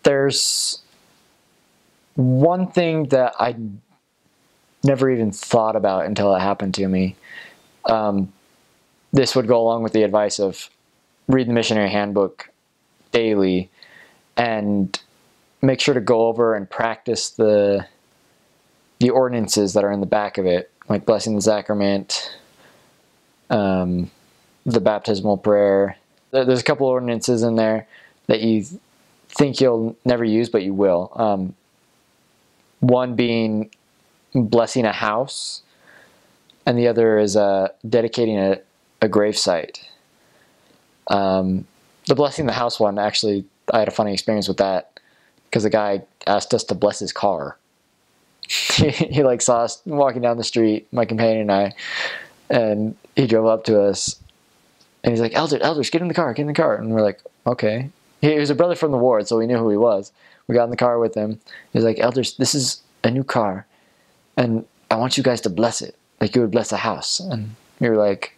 there's one thing that I never even thought about until it happened to me. This would go along with the advice of read the missionary handbook daily and make sure to go over and practice the ordinances that are in the back of it, like blessing the sacrament, the baptismal prayer. There's a couple ordinances in there that you think you'll never use, but you will. One being blessing a house, and the other is dedicating a grave site. The blessing the house one, actually, I had a funny experience with that because the guy asked us to bless his car. He like saw us walking down the street, my companion and I, and he drove up to us, and he's like, Elders, get in the car, and we're like, okay. He was a brother from the ward, so we knew who he was. We got in the car with him. He's like, Elders, this is a new car, and I want you guys to bless it, like you would bless a house. And we were like,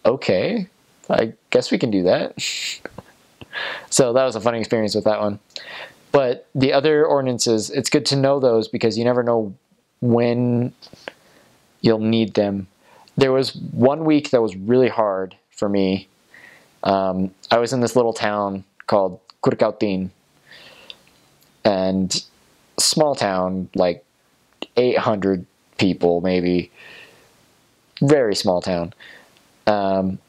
okay, I guess we can do that. So that was a funny experience with that one. But the other ordinances, it's good to know those because you never know when you'll need them. There was one week that was really hard for me. I was in this little town called Curacautin, and small town, like 800 people maybe, very small town. And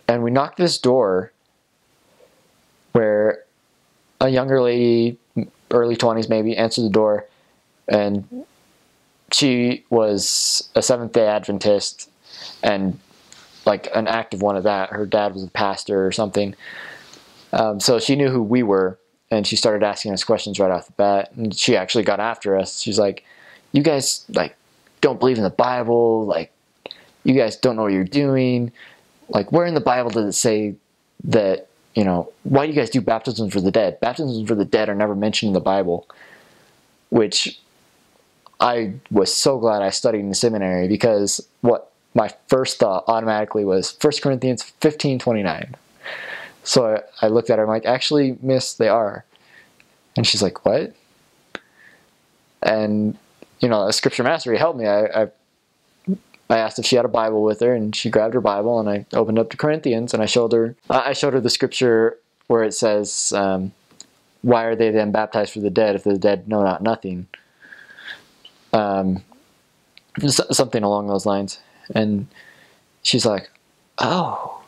we knocked this door where a younger lady, early 20s maybe, answered the door, and she was a Seventh-day Adventist, and like an active one at that. Her dad was a pastor or something. So she knew who we were, and she started asking us questions right off the bat, and she actually got after us. She's like, you guys like don't believe in the Bible, like you guys don't know what you're doing. Like, where in the Bible does it say that, you know, why do you guys do baptisms for the dead? Baptisms for the dead are never mentioned in the Bible, which I was so glad I studied in the seminary, because what my first thought automatically was 1 Corinthians 15:29. So I looked at her, I'm like, actually, miss, they are. And she's like, what? And, you know, a scripture mastery helped me. I asked if she had a Bible with her, and she grabbed her Bible, and I opened up to Corinthians, and I showed her the scripture where it says, why are they then baptized for the dead if the dead know not nothing? Something along those lines. And she's like, oh.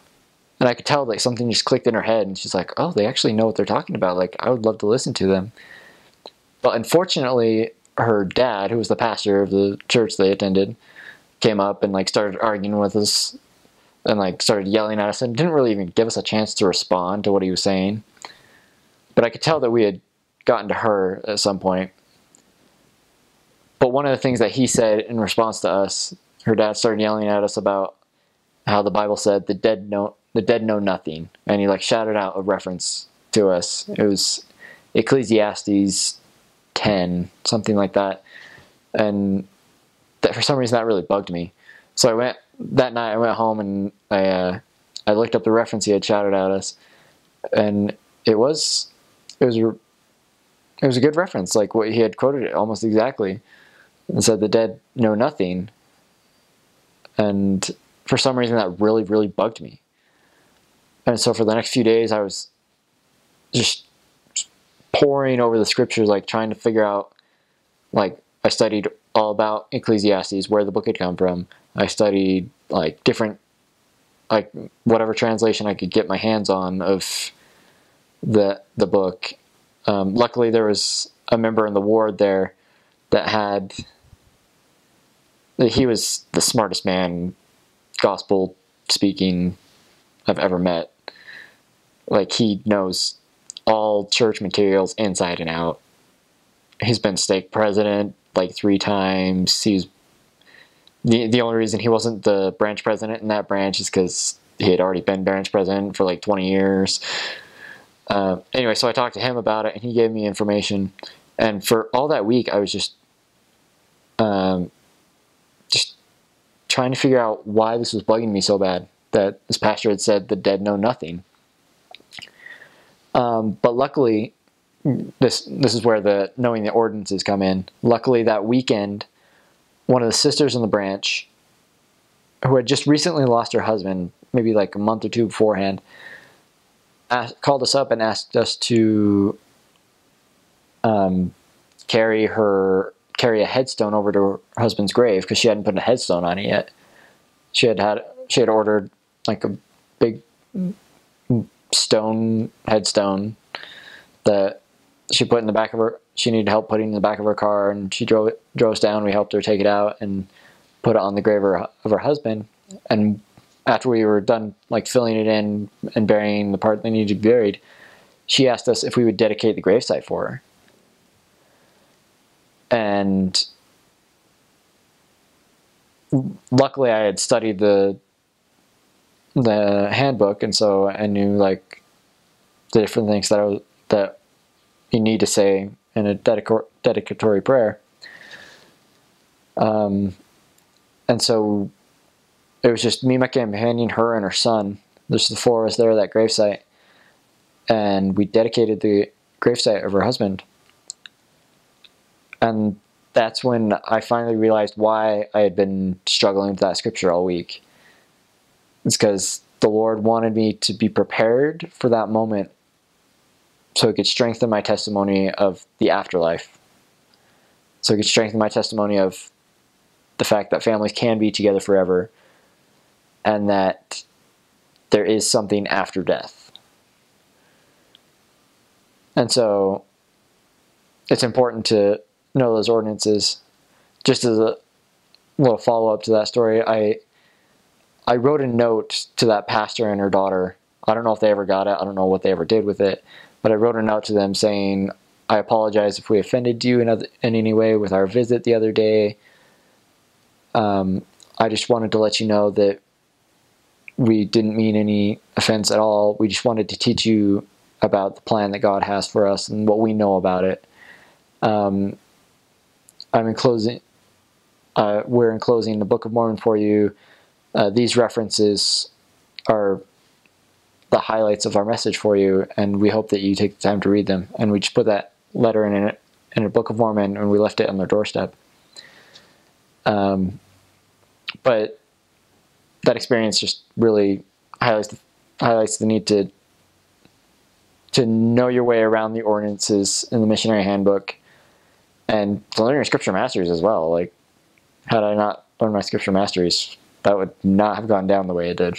And I could tell like something just clicked in her head, and she's like, oh, they actually know what they're talking about. Like, I would love to listen to them. But unfortunately, her dad, who was the pastor of the church they attended, came up and like started arguing with us and like started yelling at us, and didn't really even give us a chance to respond to what he was saying. But I could tell that we had gotten to her at some point. But one of the things that he said in response to us, her dad started yelling at us about how the Bible said the dead know nothing, and he like shouted out a reference to us. It was Ecclesiastes 10, something like that, and that for some reason that really bugged me. So I went home and I looked up the reference he had shouted at us, and it was a good reference, like what he had quoted it almost exactly, and said the dead know nothing. And for some reason that really, really bugged me. And so for the next few days I was just poring over the scriptures, like trying to figure out, like I studied all about Ecclesiastes, where the book had come from. I studied like different, like whatever translation I could get my hands on of the book. Luckily there was a member in the ward there that he was the smartest man gospel speaking I've ever met. Like, he knows all church materials inside and out. He's been stake president like 3 times. He's the only reason he wasn't the branch president in that branch is because he had already been branch president for like 20 years. Anyway, so I talked to him about it, and he gave me information. And for all that week, I was just trying to figure out why this was bugging me so bad, that this pastor had said the dead know nothing. But luckily, this is where the knowing the ordinances come in. Luckily, that weekend, one of the sisters in the branch, who had just recently lost her husband, maybe like a month or two beforehand, called us up and asked us to carry a headstone over to her husband's grave, because she hadn't put a headstone on it yet. She had ordered like a big stone headstone that she put in the back of her. She needed help putting in the back of her car, and she drove us down. We helped her take it out and put it on the grave of her husband. And after we were done like filling it in and burying the part that needed to be buried, she asked us if we would dedicate the gravesite for her. And luckily I had studied the handbook, and so I knew like the different things that you need to say in a dedicatory prayer. And so it was just me, my companion, her, and her son. There's the four of us there at that gravesite, and we dedicated the gravesite of her husband. And that's when I finally realized why I had been struggling with that scripture all week. It's because the Lord wanted me to be prepared for that moment so it could strengthen my testimony of the afterlife. So it could strengthen my testimony of the fact that families can be together forever, and that there is something after death. And so it's important to know those ordinances. Just as a little follow-up to that story, I wrote a note to that pastor and her daughter. I don't know if they ever got it. I don't know what they ever did with it. But I wrote a note to them saying, I apologize if we offended you in any way with our visit the other day. I just wanted to let you know that we didn't mean any offense at all. We just wanted to teach you about the plan that God has for us and what we know about it. I'm enclosing, we're enclosing the Book of Mormon for you. These references are the highlights of our message for you, and we hope that you take the time to read them. And we just put that letter in a Book of Mormon, and we left it on their doorstep. But that experience just really highlights the need to know your way around the ordinances in the missionary handbook, and to learn your scripture masteries as well. Like, had I not learned my scripture masteries, that would not have gone down the way it did.